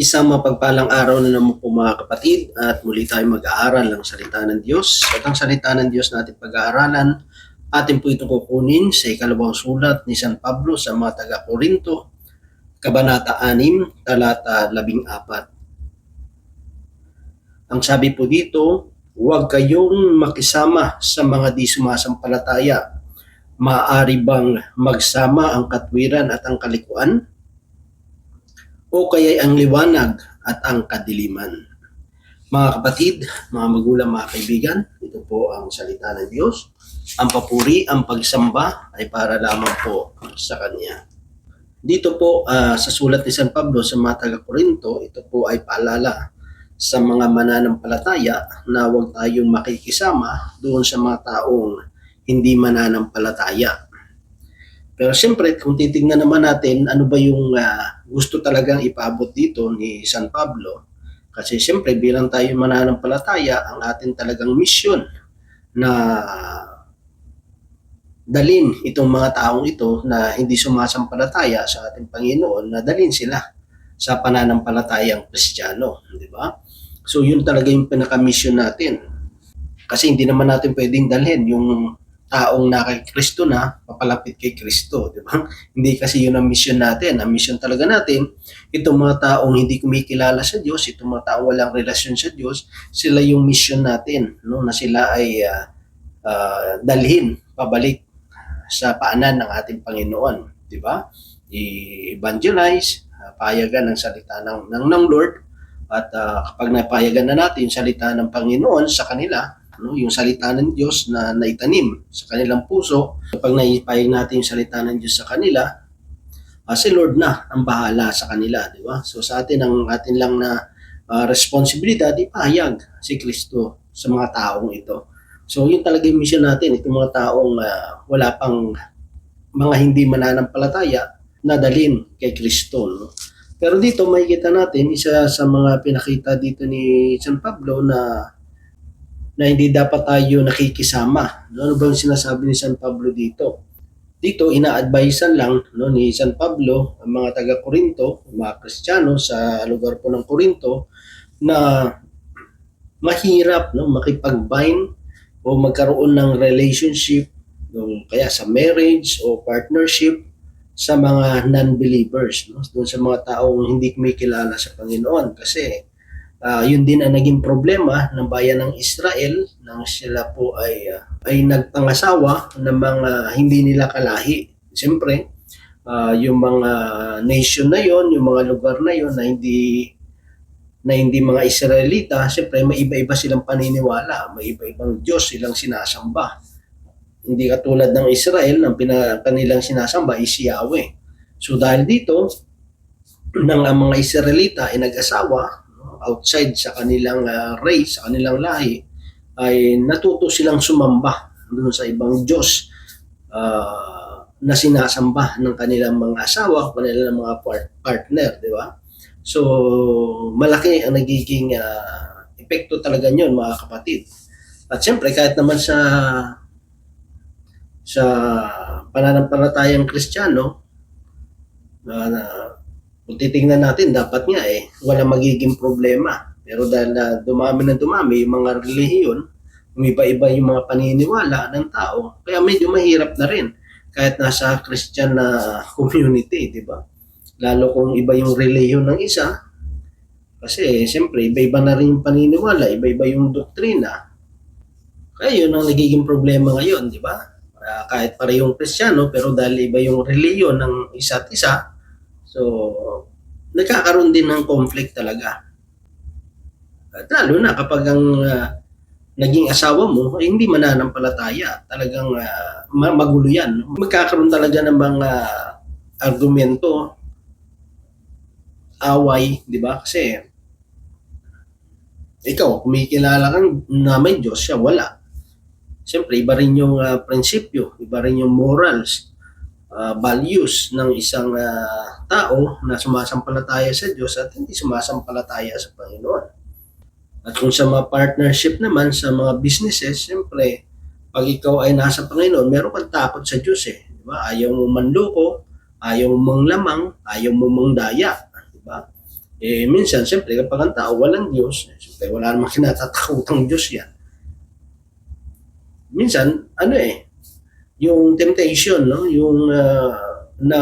Isang mapagpalang araw na naman po mga kapatid at muli tayo mag-aaral ng salita ng Diyos. At ang salita ng Diyos natin pag-aaralan, atin po itong kukunin sa ikalawang sulat ni San Pablo sa mga taga-Korinto, Kabanata 6, talata 14. Ang sabi po dito, huwag kayong makisama sa mga di sumasampalataya. Maaari bang magsama ang katwiran at ang kalikuan? O kaya'y ang liwanag at ang kadiliman? Mga kapatid, mga magulang, mga kaibigan, ito po ang salita ng Diyos. Ang papuri, ang pagsamba ay para lamang po sa Kanya. Dito po sa sulat ni San Pablo sa mga taga-Korinto, ito po ay paalala sa mga mananampalataya na huwag tayong makikisama doon sa mga taong hindi mananampalataya. Pero siyempre, kung titingnan naman natin, ano ba yung gusto talagang ipaabot dito ni San Pablo? Kasi siyempre, bilang tayo mananampalataya, ang atin talagang misyon na dalin itong mga taong ito na hindi sumasampalataya sa ating Panginoon, na dalin sila sa pananampalatayang Kristiyano, di ba? So yun talaga yung pinaka-mission natin. Kasi hindi naman natin pwedeng dalhin yung taong na kay Kristo na papalapit kay Kristo, di ba? Hindi kasi yun ang mission natin. Ang mission talaga natin, itong mga taong hindi kumikilala sa Diyos, itong mga taong walang relasyon sa Diyos, sila yung mission natin, no? Na sila ay dalhin pabalik sa paanan ng ating Panginoon, di ba? I-evangelize, payagan ng salita ng Lord, at kapag napayagan na natin yung salita ng Panginoon sa kanila, yung salita ng Diyos na naitanim sa kanilang puso, kapag naipayag natin yung salita ng Diyos sa kanila, si Lord na ang bahala sa kanila, di ba? So sa atin, ang atin lang na responsibilidad, ipahayag si Kristo sa mga taong ito. So yun talaga yung mission natin, itong mga taong wala pang mga hindi mananampalataya na dalhin kay Kristo, no? Pero dito makikita natin, isa sa mga pinakita dito ni San Pablo na hindi dapat tayo nakikisama. Ano ba yung sinasabi ni San Pablo dito? Dito, ina-advisean lang ni San Pablo ang mga taga-Korinto, mga Kristiyano sa lugar po ng Korinto, na mahirap makipag-bind o magkaroon ng relationship, kaya sa marriage o partnership sa mga non-believers, doon sa mga taong hindi kumikilala sa Panginoon. Kasi yun din ang naging problema ng bayan ng Israel nang sila po ay nagpangasawa ng mga hindi nila kalahi. Siyempre, yung mga nation na yon, yung mga lugar na yon na hindi mga Israelita, siyempre may iba-iba silang paniniwala, may iba-ibang Diyos silang sinasamba. Hindi katulad ng Israel, ang kanilang sinasamba is Yahweh. So dahil dito, nang ang mga Israelita ay nag-asawa outside sa kanilang race, sa kanilang lahi, ay natuto silang sumamba doon sa ibang Diyos na sinasamba ng kanilang mga asawa, kanilang mga partner, di ba? So malaki ang nagiging epekto talaga yun, mga kapatid. At siyempre, kahit naman sa pananampalatayang Kristiyano, kung titingnan natin, dapat nga walang magiging problema. Pero dahil dumami yung mga relihiyon, umiba-iba yung mga paniniwala ng tao, kaya medyo mahirap na rin kahit nasa Christian na community, di ba? Lalo kung iba yung relihiyon ng isa, kasi siyempre iba-iba na rin yung paniniwala, iba-iba yung doktrina. Kaya yun ang nagiging problema ngayon, di ba? Kahit parehong Kristiyano, pero dahil iba yung relihiyon ng isa't isa, so nagkakaroon din ng conflict talaga. At lalo na kapag ang naging asawa mo ay hindi mananampalataya, talagang magulo yan. Magkakaroon talaga ng mga argumento, away, di ba? Kasi ikaw, kumikilala kang na may Diyos, siya wala. Siyempre, iba rin yung prinsipyo, iba rin yung morals, values ng isang tao na sumasampalataya sa Diyos at hindi sumasampalataya sa Panginoon. At kung sa mga partnership naman, sa mga businesses, siyempre, pag ikaw ay nasa Panginoon, meron kang takot sa Diyos di ba? Ayaw mo manloko, ayaw mo manglamang, ayaw mo mangdaya, di ba? Minsan, siyempre, kapag ang tao walang Diyos, siyempre, wala namang kinatatakutang Diyos yan. Minsan, yung temptation, no? Yung na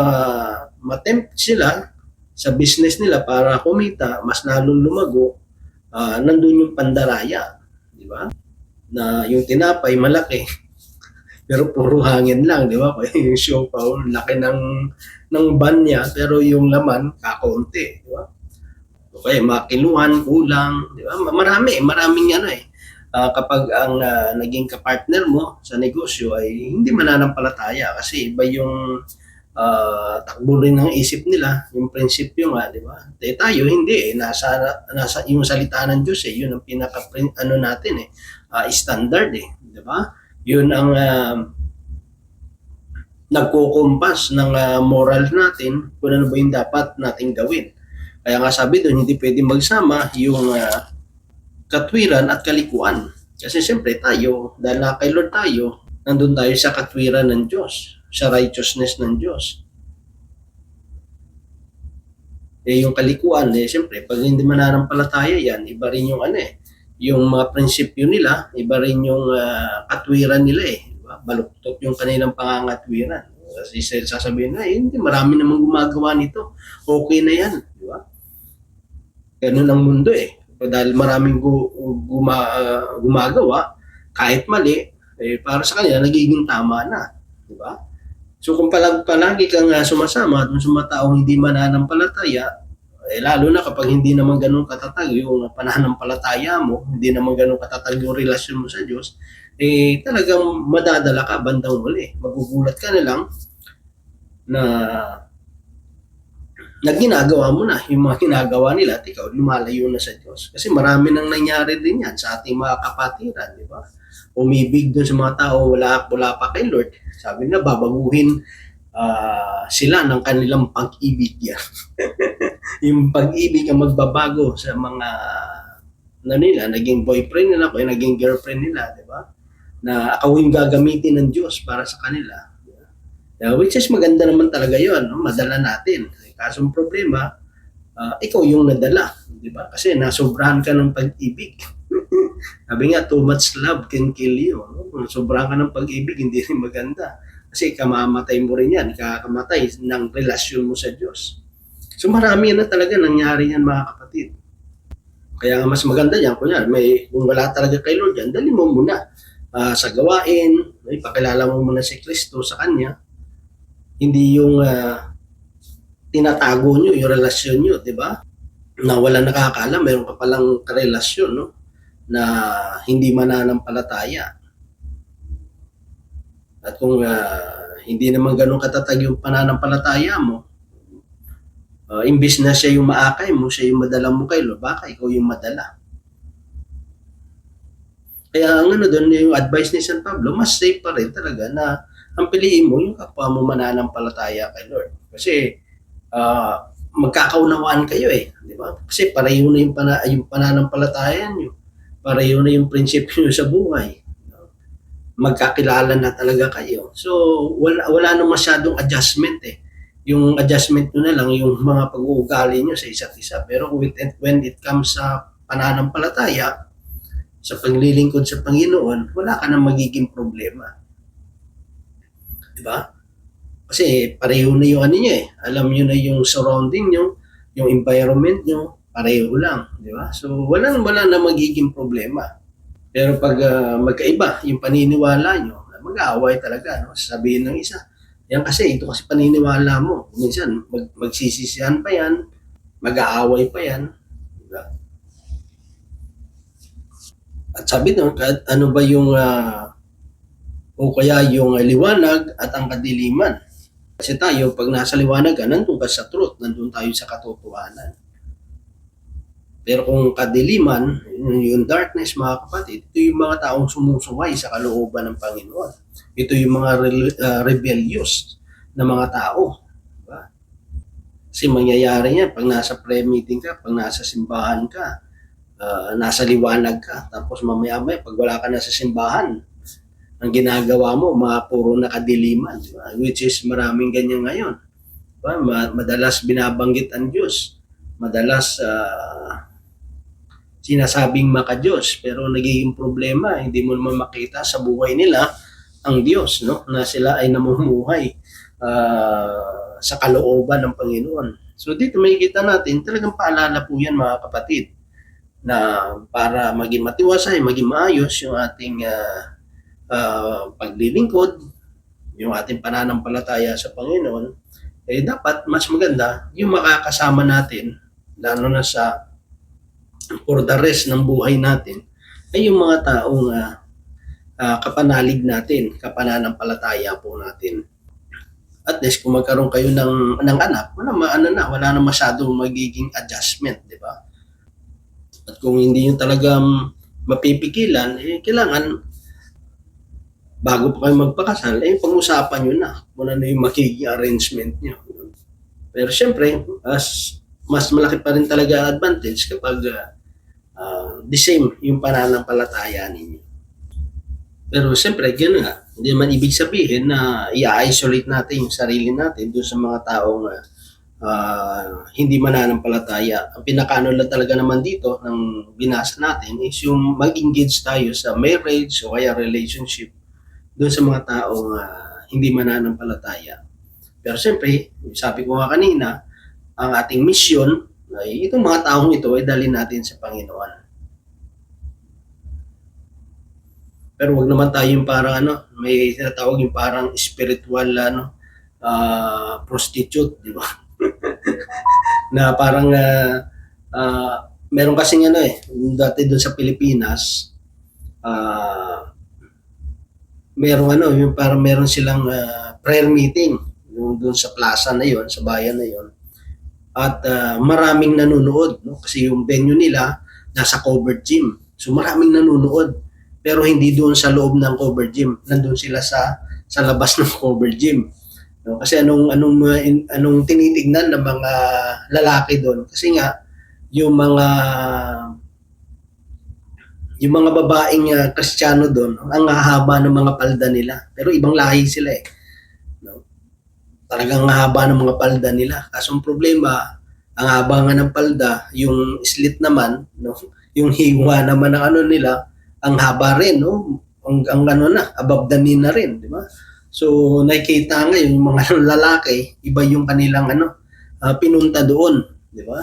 matempt sila sa business nila para kumita, mas lalong lumago, nandun yung pandaraya. Di ba? Na yung tinapay malaki, pero puro hangin lang, di ba? Yung siopaw, laki ng ban niya, pero yung laman, kakaunti, di ba? Okay, makiluhan, kulang, di ba? Maraming kapag ang naging kapartner mo sa negosyo ay hindi mananampalataya kasi iba yung takbo rin ng isip nila, yung prinsipyo nga, di ba? Tayo hindi nasa yung salita ng Diyos yun ang pinaka natin standard di ba? Yun ang nagkukumpas ng moral natin kung ano ba yung dapat nating gawin. Kaya nga sabi doon, hindi pwede magsama yung katwiran at kalikuan. Kasi siyempre tayo, dahil na kay Lord tayo, nandun tayo sa katwiran ng Diyos, sa righteousness ng Diyos. Yung kalikuan, siyempre, pag hindi mananampalataya yan, iba rin yung yung mga prinsipyo nila, iba rin yung katwiran nila diba? Baluktot yung kanilang pangangatwiran. Kasi sasabihin na, hindi, marami namang gumagawa nito. Okay na yan, di ba? Ganun ang mundo dahil maraming gumagawa, kahit mali, para sa kanila, nagiging tama na. Di ba? So kung palagi kang sumasama dun sa mga taong hindi mananampalataya, lalo na kapag hindi naman ganun katatag yung pananampalataya mo, hindi naman ganun katatag yung relasyon mo sa Diyos, talagang madadala ka bandang huli. Magugulat ka na lang na ginagawa mo na yung mga ginagawa nila at ikaw lumalayo na sa Diyos. Kasi marami nang nangyari din yan sa ating mga kapatiran, di ba? Umibig doon sa mga tao wala pa kay Lord. Sabi na babaguhin sila ng kanilang pag-ibig yan. Yung pag-ibig ang magbabago sa mga nila, naging boyfriend nila, kaya naging girlfriend nila, di ba? Na ako yung gagamitin ng Diyos para sa kanila. Which is maganda naman talaga yun, no? Madala natin. Kaso ang problema, ikaw yung nadala, di ba? Kasi nasobrahan ka ng pag-ibig. Sabi nga, too much love can kill you. No? Kung sobrahan ka ng pag-ibig, hindi rin maganda. Kasi kamamatay mo rin yan, ikakamatay ng relasyon mo sa Diyos. So marami na talaga nangyari yan mga kapatid. Kaya mas maganda yan, kung wala talaga kay Lord yan, dali mo muna sa gawain, ipakilala mo muna si Kristo sa Kanya. Hindi yung tinatago nyo yung relasyon nyo, di ba? Na wala nakakaalam, mayroon ka palang karelasyon, no? Na hindi mananampalataya. At kung hindi naman ganun katatag yung pananampalataya mo, imbis na siya yung maakay mo, siya yung madala mo kay Lord, baka ikaw yung madala. Kaya ang doon, yung advice ni San Pablo, mas safe pa rin talaga na ang piliin mo yung kapwa mo mananampalataya kay Lord. Kasi magkakaunawaan kayo di ba? Kasi pareho na yung pananampalataya niyo. Pareho na yung prinsipyo niyo sa buhay. Magkakilala na talaga kayo. So wala nang masyadong adjustment Yung adjustment nyo na lang yung mga pag-uugali nyo sa isa't isa. Pero when it comes sa pananampalataya, sa paglilingkod sa Panginoon, wala ka nang magiging problema. Diba? Kasi pareho na yung alam nyo na yung surrounding nyo, yung environment nyo, pareho lang. Diba? So wala na magiging problema. Pero pag magkaiba yung paniniwala nyo, mag-aaway talaga. No? Sabihin ng isa, yan ito kasi paniniwala mo. Minsan, magsisisihan pa yan, mag-aaway pa yan. Diba? At sabi doon, ano ba yung, o kaya yung liwanag at ang kadiliman. Kasi tayo, pag nasa liwanag nandun ka sa truth, nandun tayo sa katotohanan. Pero kung kadiliman, yung darkness, mga kapatid, ito yung mga taong sumusuway sa kalooban ng Panginoon. Ito yung mga rebellious na mga tao. Diba? Kasi mangyayari yan, pag nasa prayer meeting ka, pag nasa simbahan ka, nasa liwanag ka, tapos mamaya-maya, pag wala ka na sa simbahan, ang ginagawa mo, mga puro nakadiliman. Diba? Which is maraming ganyan ngayon. Diba? Madalas binabanggit ang Diyos. madalas sinasabing maka-Diyos, pero nagiging problema, hindi mo naman makita sa buhay nila ang Diyos, no? Na sila ay namumuhay sa kalooban ng Panginoon. So dito makikita natin, talagang paalala po yan mga kapatid, na para maging matiwasay, maging maayos yung ating paglilingkod, yung ating pananampalataya sa Panginoon, dapat mas maganda yung makakasama natin, lalo na sa for the rest ng buhay natin, ay yung mga taong kapanalig natin, kapananampalataya po natin. At least kung magkaroon kayo ng anak, wala na masyadong magiging adjustment, di ba? At kung hindi yung talagang mapipigilan, kailangan bago pa kayo magpakasal, pag-usapan nyo na kung ano yung magiging arrangement nyo. Pero syempre, mas malaki pa rin talaga advantage kapag the same yung pananampalataya ninyo. Pero siyempre, gano'n nga, hindi naman ibig sabihin na i-isolate natin yung sarili natin doon sa mga taong hindi mananampalataya. Ang pinakaano lang talaga naman dito ng binasa natin is yung mag-engage tayo sa marriage o kaya relationship doon sa mga taong hindi mananampalataya. Pero siyempre, sabi ko nga kanina, ang ating mission ay itong mga taong ito ay dalhin natin sa Panginoon. Pero wag naman tayo yung parang may tinatawag yung parang spiritual prostitute, di ba? Na parang meron kasing dati doon sa Pilipinas, merong yung parang meron silang prayer meeting doon sa plaza na yon, sa bayan na yon. At maraming nanonood, no? Kasi yung venue nila nasa covered gym. So maraming nanonood. Pero hindi doon sa loob ng covered gym. Nandoon sila sa labas ng covered gym. No? Kasi anong tinitignan ng mga lalaki doon? Kasi nga yung mga babaeng Kristiyano doon, ang haba ng mga palda nila. Pero ibang lahi sila eh. No? Talagang haba ng mga palda nila. Kaso ang problema, ang haba nga ng palda, yung slit naman, no? Yung hiwa naman ng nila, ang haba rin, no? Ang above the knee na rin, di ba? So, nakikita nga yung mga lalaki, iba yung kanilang pinunta doon, di ba?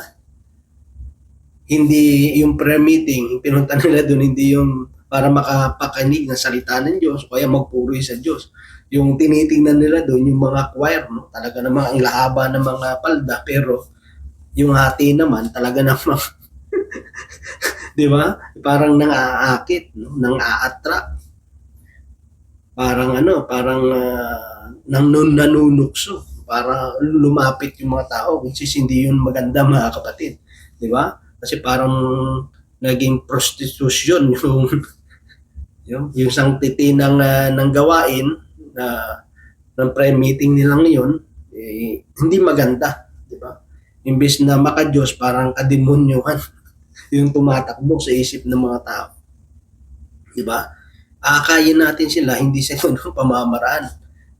Hindi yung prayer meeting, pinunta nila doon, hindi yung para makapakinig ng salita ng Diyos, kaya magpuri sa Diyos. Yung tinitingnan nila doon, yung mga choir, no? Talaga namang ang lahaba ng mga palda, pero yung hati naman, talaga namang di ba? Parang nang-aakit, no? Nang-aattract. Parang nanunukso para lumapit yung mga tao, which is hindi yun maganda mga kapatid. Di ba? Kasi parang naging prostitution yung sanctity ng gawain ng prayer meeting nilang yun, hindi maganda. Di ba? Imbes na maka-Diyos, parang kademonyohan yung tumatakbo sa isip ng mga tao. Di ba? Aakayin natin sila, hindi sa ganung pamamaraan.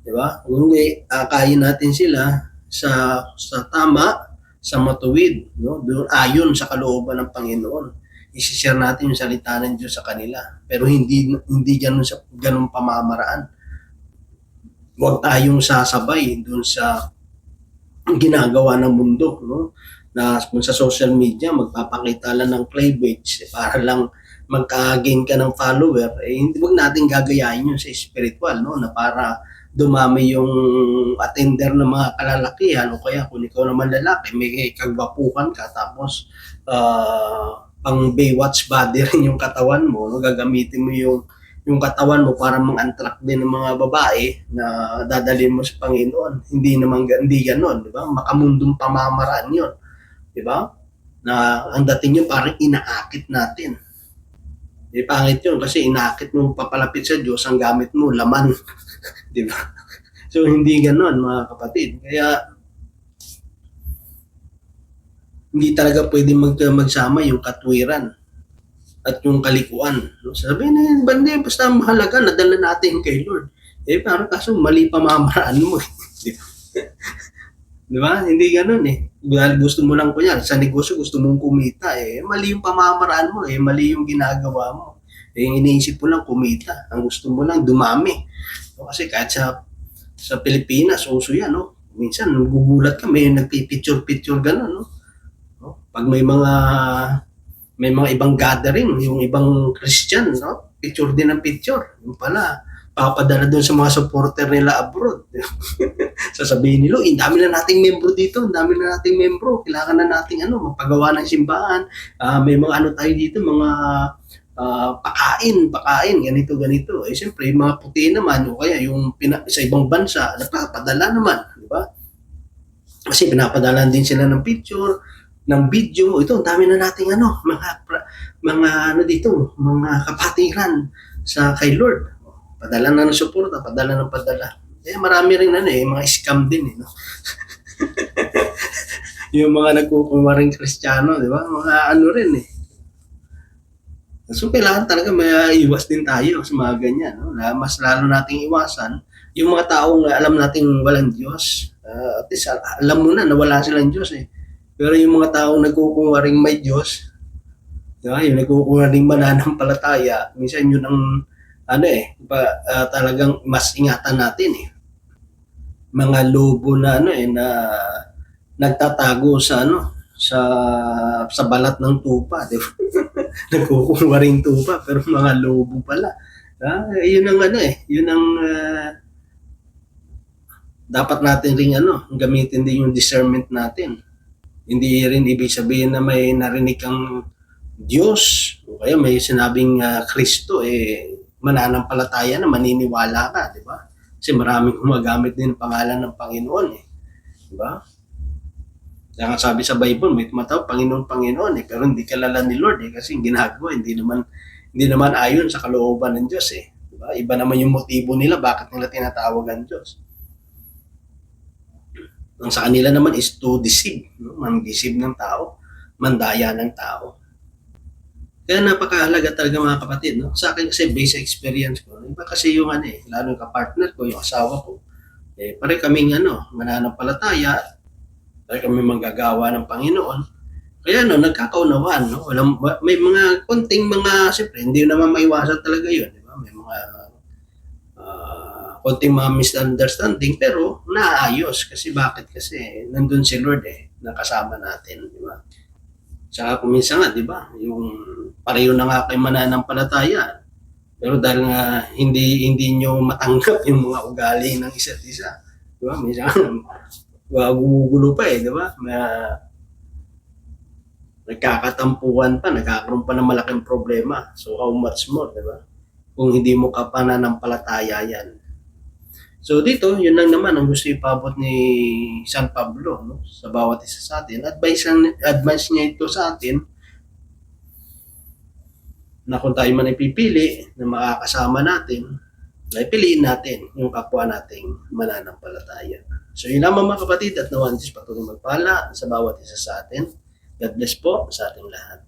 Di ba? Kundi aakayin natin sila sa tama, sa matuwid, no? Doon ayon sa kalooban ng Panginoon. I-share natin yung salita ng Diyos sa kanila. Pero hindi ganun pamamaraan. Huwag tayong sasabay doon sa ginagawa ng mundo, no? Na kung sa social media, magpapakita lang ng cleavage para lang magka-gain ka ng follower, hindi wag natin gagayahin yun sa spiritual, no? Na para dumami yung attender ng mga kalalakihan o kaya kung ikaw naman lalaki, may kagwapuhan ka tapos pang Baywatch body rin yung katawan mo, no? Gagamitin mo yung katawan mo para mang-attract din ng mga babae na dadalhin mo sa Panginoon. Hindi ganoon, di ba? Makamundong pamamaraan yun. Di ba? Na ang dating yun parang inaakit natin. Pangit yun kasi inaakit mo papalapit sa Diyos, ang gamit mo laman. Di ba? So hindi ganoon mga kapatid. Kaya hindi talaga pwede magsama yung katwiran at yung kalikuan. Sabihin na banda, basta mahalaga, nadala natin kay Lord. Parang kaso mali pamamaraan mo. Di ba? Di ba? Hindi gano'n eh. Dahil gusto mo lang kunyari, sa negosyo gusto mong kumita eh. Mali yung pamamaraan mo eh. Mali yung ginagawa mo. Eh, iniisip mo lang kumita. Ang gusto mo lang dumami. O, kasi kahit sa Pilipinas, uso yan, no? Minsan, nagugulat ka, may nagpipicture-picture gano'n, no? No? Pag may mga ibang gathering, yung ibang Christian, no? Picture din ng picture. Yung pala, papadala doon sa mga supporter nila abroad. Sasabihin nila, ang dami na nating membro dito, ang dami na nating membro, kailangan na nating magpagawa ng simbahan, may mga tayo dito, mga pakain, ganito, ganito. Eh, siyempre, yung mga puti naman, o kaya yung sa ibang bansa, nagpapadala naman, di ba? Kasi pinapadala din sila ng picture, ng video. Ito, ang dami na nating mga dito, mga kapatiran sa kay Lord. Padala na ng suporta, padala ng padala. Eh, marami rin mga scam din no? Yung mga nagkukumaring Kristiyano, di ba? Mga rin eh. So, kailangan talaga may iwas din tayo sa mga ganyan. No? Mas lalo nating iwasan yung mga taong alam nating walang Diyos. At least, alam mo na wala silang Diyos eh. Pero yung mga taong nagkukunwaring may Diyos, diba? Yung nagkukunwaring mananampalataya, minsan yun ang talagang mas ingatan natin eh. Mga lobo na na nagtatago sa sa balat ng tupa, di ba? Nagkukunwaring tupa pero mga lobo pala. Yun ang yun ang dapat natin ring gamitin din yung discernment natin. Hindi rin ibig sabihin na may narinig kang Diyos o kaya may sinabing Kristo mananampalataya na maniniwala ka, di ba? Kasi maraming gumagamit din ng pangalan ng Panginoon eh. Di ba? Kaya sabi sa Bible, may tumatawag Panginoon, Panginoon eh, pero hindi kilala ni Lord eh, kasi ginagawa, hindi naman ayon sa kalooban ng Diyos eh. Di ba? Iba naman yung motibo nila, bakit nila tinatawag ang Diyos. Ang sa kanila naman is to deceive, no? Man-deceive ng tao, mandaya ng tao. Kaya napakahalaga talaga mga kapatid, no? Sa akin kasi based sa experience ko, iba kasi yung lalo yung kapartner ko, yung asawa ko, pare kaming mananampalataya, pare kami manggagawa ng Panginoon. Kaya nagkakaunawaan, no? May mga konting siyempre, hindi naman maiwasan talaga yun, di ba? May mga konting mga misunderstanding pero naayos kasi bakit? Kasi nandun si Lord nakasama natin, di ba? Tsaka kung minsan nga, di ba, yung pareho na nga kayo mananampalataya pero dahil nga hindi nyo matanggap yung mga ugali ng isa't isa, di ba? Minsan gumugulo pa di ba? Nagkakatampuhan pa, nagkakaroon pa ng malaking problema. So how much more, di ba? Kung hindi mo ka pananampalataya yan. So dito, yun lang naman ang gusto ipabot ni San Pablo, no? Sa bawat isa sa atin. Advice niya ito sa atin na kung tayo man ipipili na makakasama natin, ay piliin natin yung kapwa nating mananampalataya. So yun lamang mga kapatid at nawan Diyos patuloy magpala sa bawat isa sa atin. God bless po sa ating lahat.